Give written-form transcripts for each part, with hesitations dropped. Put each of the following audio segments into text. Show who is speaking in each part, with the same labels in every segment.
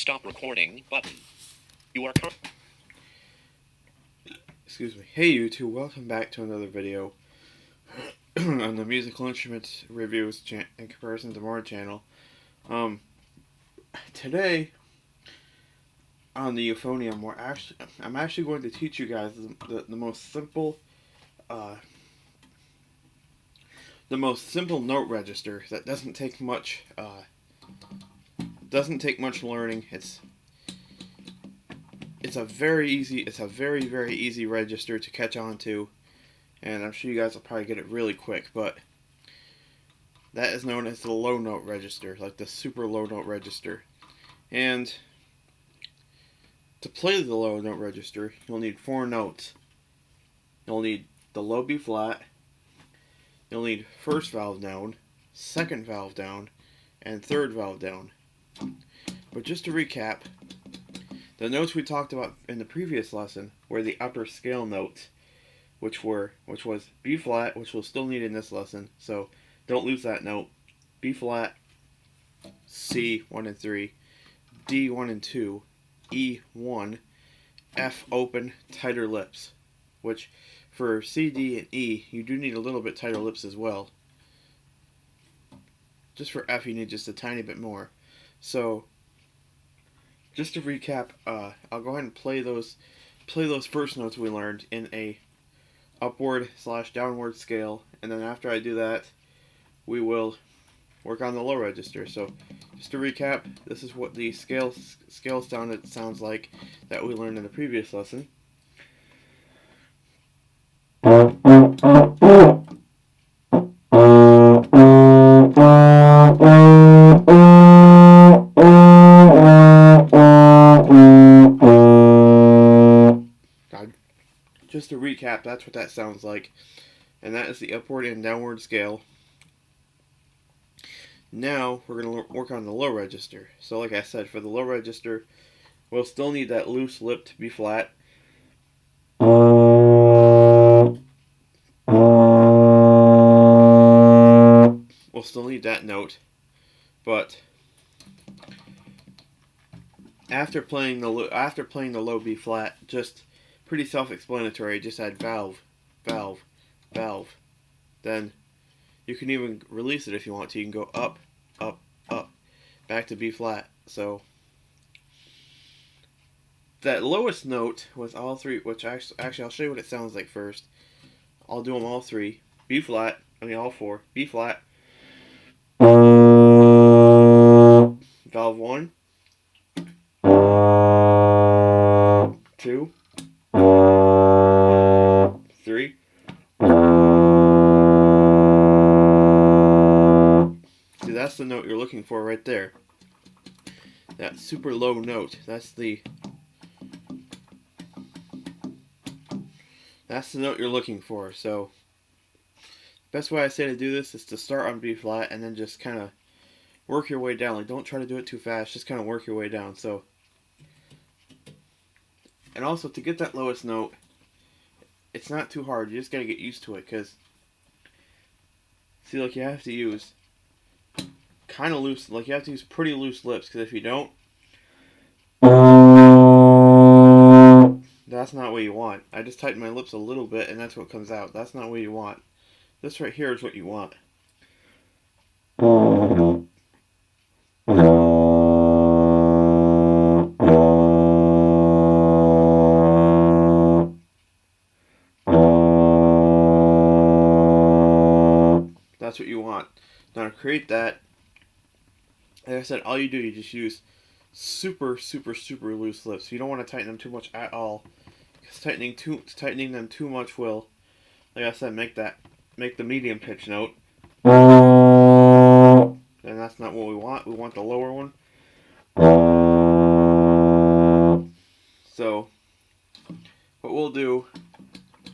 Speaker 1: Stop recording button. You are
Speaker 2: Excuse me. Hey YouTube, welcome back to another video on the musical instruments reviews in comparison to more channel. Today on the euphonium, I'm actually going to teach you guys the most simple note register that doesn't take much learning. It's a very easy register to catch on to, and I'm sure you guys will probably get it really quick, but that is known as the low note register, like the super low note register. And to play the low note register, you'll need 4 notes. You'll need the low B flat, you'll need first valve down, second valve down, and third valve down. But just to recap, the notes we talked about in the previous lesson were the upper scale notes, which was B flat, which we'll still need in this lesson, so don't lose that note. B flat, C 1 and 3, D 1 and 2, E 1, F open, tighter lips, which for C, D, and E you do need a little bit tighter lips as well. Just for F you need just a tiny bit more. So just to recap, I'll go ahead and play those first notes we learned in a upward/downward scale, and then after I do that, we will work on the low register. So just to recap, this is what the scale sounds like that we learned in the previous lesson. Just to recap, that's what that sounds like. And that is the upward and downward scale. Now we're going to work on the low register. So like I said, for the low register, we'll still need that loose lip to be flat. We'll still need that note. But after playing the low B flat, just pretty self-explanatory. Just add valve, valve, valve. Then you can even release it if you want to. You can go up, up, up, back to B flat. So that lowest note was all three, which actually I'll show you what it sounds like first. I'll do them all three. B flat, all 4. B flat, valve 1, 2, 3. See, that's the note you're looking for right there. That super low note. That's the note you're looking for. So, best way I say to do this is to start on B flat and then just kind of work your way down. Like, don't try to do it too fast. Just kind of work your way down. So, and also to get that lowest note, it's not too hard. You just gotta get used to it, because see, like, you have to use kind of loose, like you have to use pretty loose lips, because if you don't, that's not what you want. I just tighten my lips a little bit and that's what comes out. That's not what you want. This right here is what you want. That's what you want. Now to create that, like I said, all you do, you just use super loose lips. You don't want to tighten them too much at all, because tightening them too much will, like I said, make the medium pitch note, and that's not what we want. We want the lower one. So what we'll do,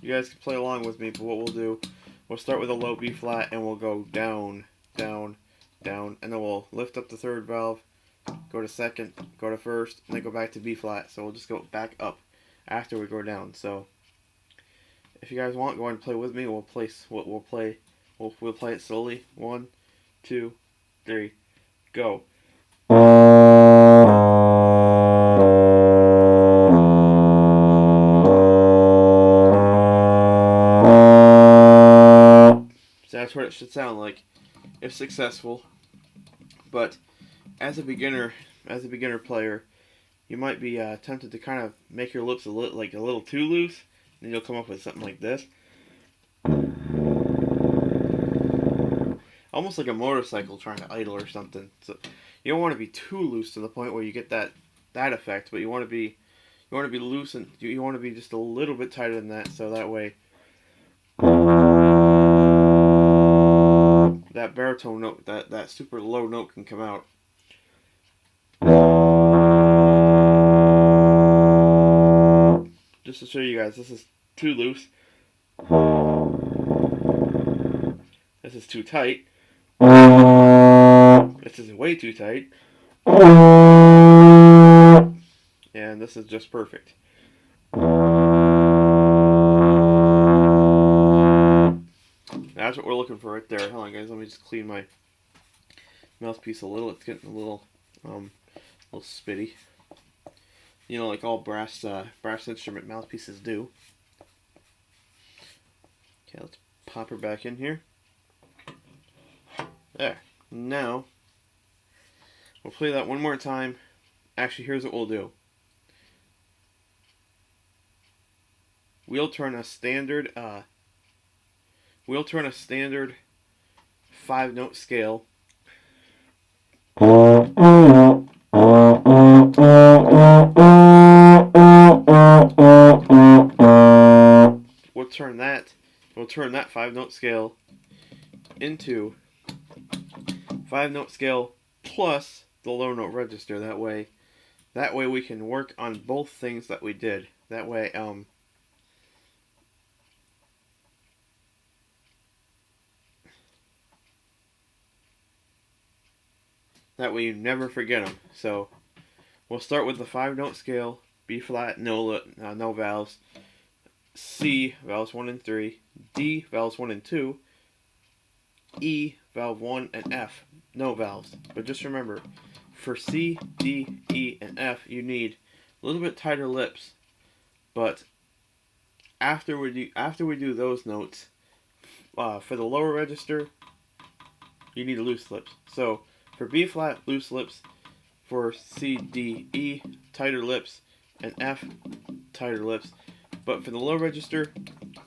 Speaker 2: you guys can play along with me, but what we'll do, we'll start with a low B flat and we'll go down, down, down, and then we'll lift up the third valve, go to second, go to first, and then go back to B flat. So we'll just go back up after we go down. So if you guys want, go ahead and play with me. We'll play it slowly. 1, 2, 3, go. that's what it should sound like if successful. But as a beginner player, you might be tempted to kind of make your lips a little too loose, and you'll come up with something like this, almost like a motorcycle trying to idle or something. So you don't want to be too loose to the point where you get that effect, but you want to be loose, and you want to be just a little bit tighter than that, so that way that baritone note, that super low note can come out. Just to show you guys, this is too loose. This is too tight. This is way too tight. And this is just perfect. That's what we're looking for right there. Hold on, guys. Let me just clean my mouthpiece a little. It's getting a little spitty. You know, like all brass instrument mouthpieces do. Okay, let's pop her back in here. There. Now, we'll play that one more time. Actually, here's what we'll do. We'll turn a standard 5-note scale we'll turn that 5-note scale into 5-note scale plus the low note register. That way we can work on both things that we did. That way you never forget them. So we'll start with the 5-note scale: B flat, no valves; C, valves 1 and 3; D, valves 1 and 2; E, valve 1, and F, no valves. But just remember, for C, D, E, and F, you need a little bit tighter lips. But after we do those notes, for the lower register, you need loose lips. So for B flat, loose lips; for C, D, E, tighter lips; and F, tighter lips. But for the low register,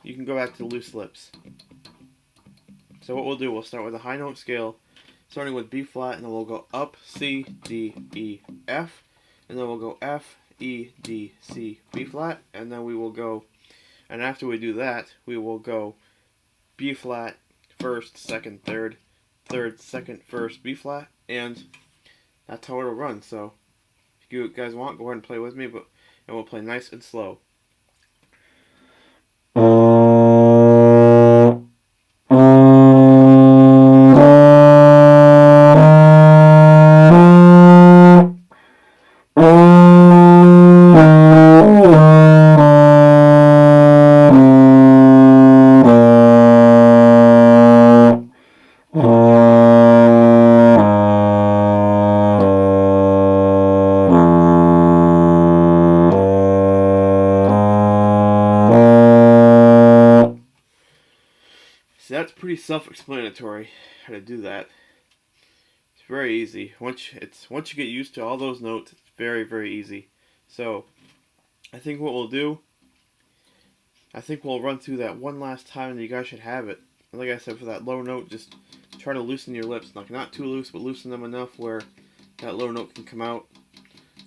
Speaker 2: you can go back to loose lips. So what we'll do, we'll start with a high note scale, starting with B flat, and then we'll go up C, D, E, F, and then we'll go F, E, D, C, B flat, and then we will go, and after we do that, we will go B flat, first, second, third, second, first, B flat, and that's how it'll run. So if you guys want, go ahead and play with me, and we'll play nice and slow. See, that's pretty self-explanatory how to do that. It's very easy. Once you get used to all those notes, it's very, very easy. So I think what we'll do, we'll run through that one last time, and you guys should have it. And like I said, for that low note, just try to loosen your lips. Like, not too loose, but loosen them enough where that low note can come out.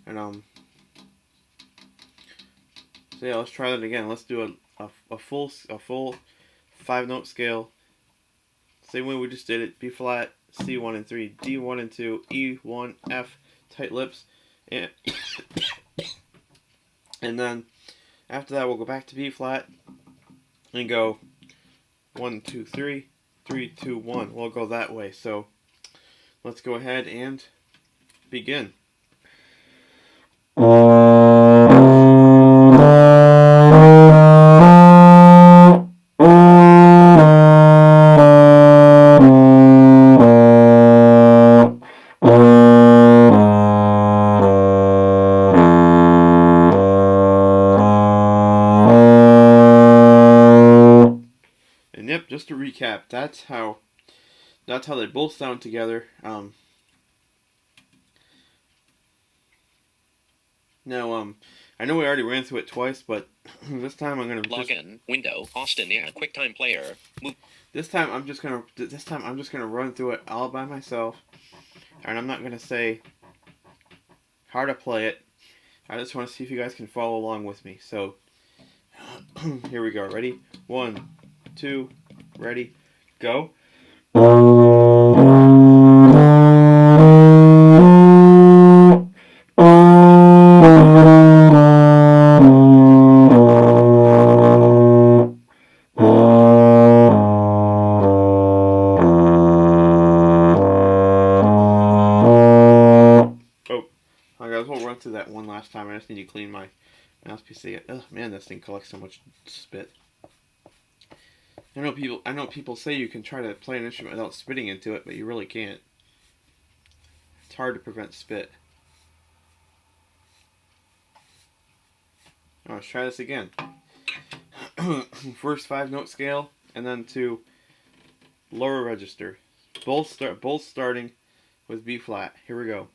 Speaker 2: And so yeah, let's try that again. Let's do a full 5-note scale. Same way we just did it. B flat, C 1 and 3, D 1 and 2, E 1, F, tight lips, and then after that we'll go back to B flat and go 1, 2, 3, 3, 2, 1. We'll go that way. So let's go ahead and begin. And yep, just to recap, that's how that's how they both sound together. Now, I know we already ran through it twice, but this time I'm gonna
Speaker 1: Log in. Window. Austin. Yeah. QuickTime Player. Move.
Speaker 2: This time I'm just gonna run through it all by myself, and I'm not gonna say how to play it. I just want to see if you guys can follow along with me. So here we go. Ready? 1, 2, ready, go. Oh, I guys, we'll run through that one last time. I just need to clean my mouse PC. Oh man, this thing collects so much spit. I know people say you can try to play an instrument without spitting into it, but you really can't. It's hard to prevent spit. Now, let's try this again. First 5-note scale, and then to lower register. Both starting with B flat. Here we go.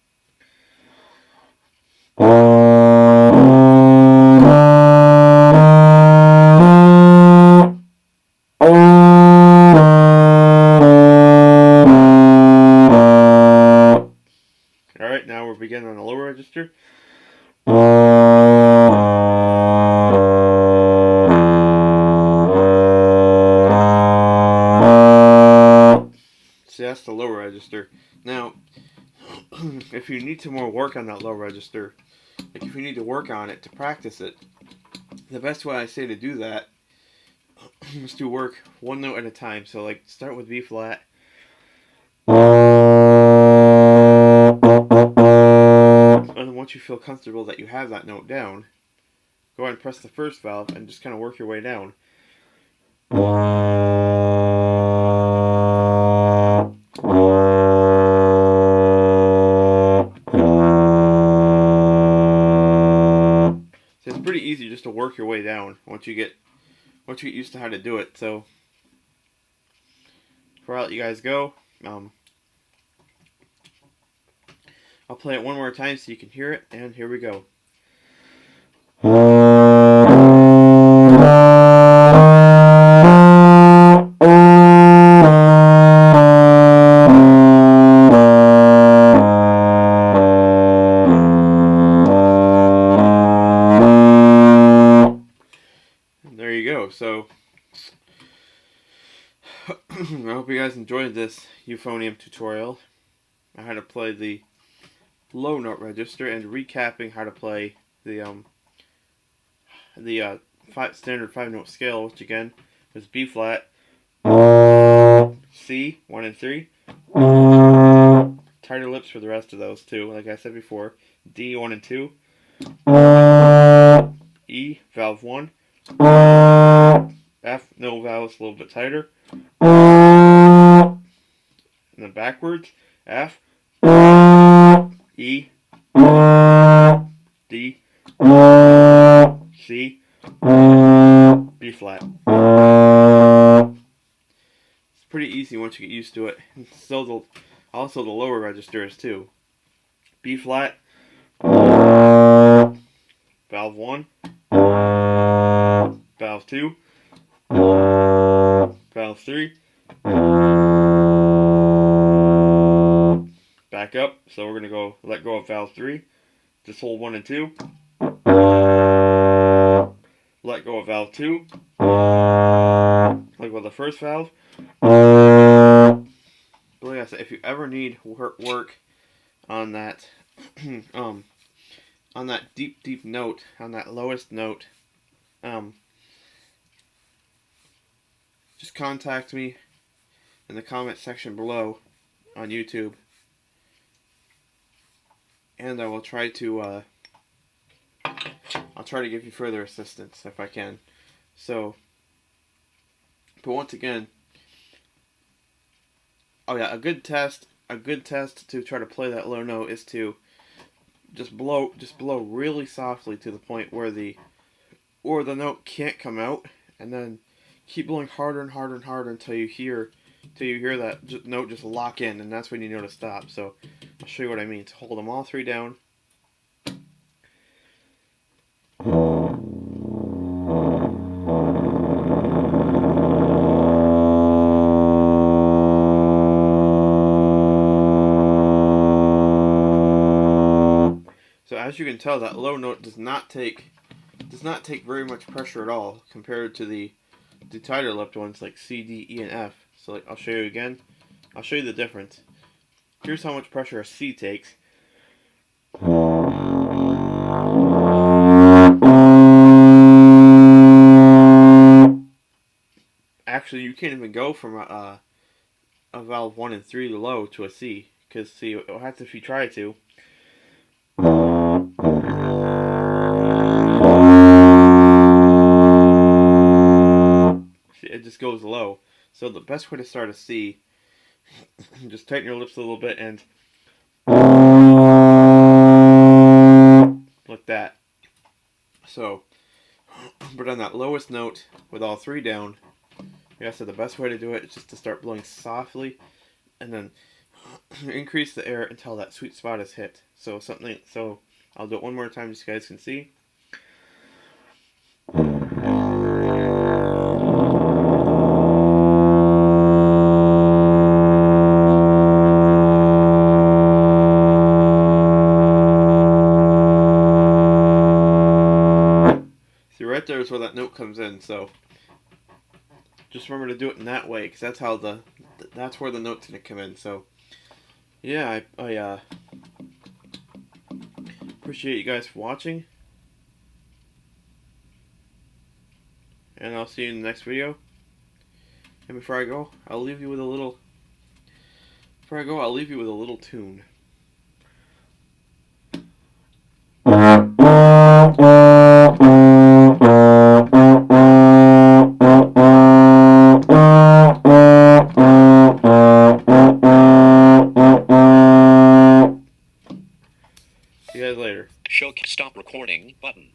Speaker 2: Alright, now we're beginning on the lower register. See, that's the lower register. Now, if you need to more work on that low register, like if you need to work on it to practice it, the best way I say to do that is to work one note at a time. So like start with B flat. And then once you feel comfortable that you have that note down, go ahead and press the first valve and just kind of work your way down. So it's pretty easy just to work your way down once you get used to how to do it. So before I let you guys go, I'll play it one more time so you can hear it, and here we go. There you go. So I hope you guys enjoyed this euphonium tutorial. I had to play the low note register and recapping how to play the standard 5-note scale, which again was B flat, C 1 and 3, tighter lips for the rest of those too, like I said before, D 1 and 2, E valve 1, F no valves a little bit tighter, and then backwards, F, E, D, C, B flat. It's pretty easy once you get used to it. So also the lower registers too. B flat, valve 1, valve 2, valve 3, back up. So we're gonna let go of valve 3. Just hold 1 and 2. Let go of valve 2. Let go of the first valve. But like I said, if you ever need work on that, on that deep note, on that lowest note, just contact me in the comment section below on YouTube, and I will try to give you further assistance if I can. So, but once again, oh yeah, a good test to try to play that low note is to just blow really softly to the point where the note can't come out, and then keep blowing harder and harder and harder until you hear till you hear that note just lock in, and that's when you know to stop. So I'll show you what I mean. So hold them all three down. So as you can tell, that low note does not take very much pressure at all compared to the tighter lipped ones like C, D, E, and F. So like I'll show you again. I'll show you the difference. Here's how much pressure a C takes. Actually, you can't even go from a valve 1 and 3 low to a C, because see, what happens if you try to. See, it just goes low. So the best way to start a C, just tighten your lips a little bit and like that. So, but on that lowest note with all three down, like I said, the best way to do it is just to start blowing softly, and then increase the air until that sweet spot is hit. So I'll do it one more time so you guys can see. See, right there is where that note comes in. So just remember to do it in that way, because that's where the note's gonna come in. So yeah, I appreciate you guys for watching, and I'll see you in the next video. And before I go, I'll leave you with a little tune. See you guys later.
Speaker 1: Show stop recording button.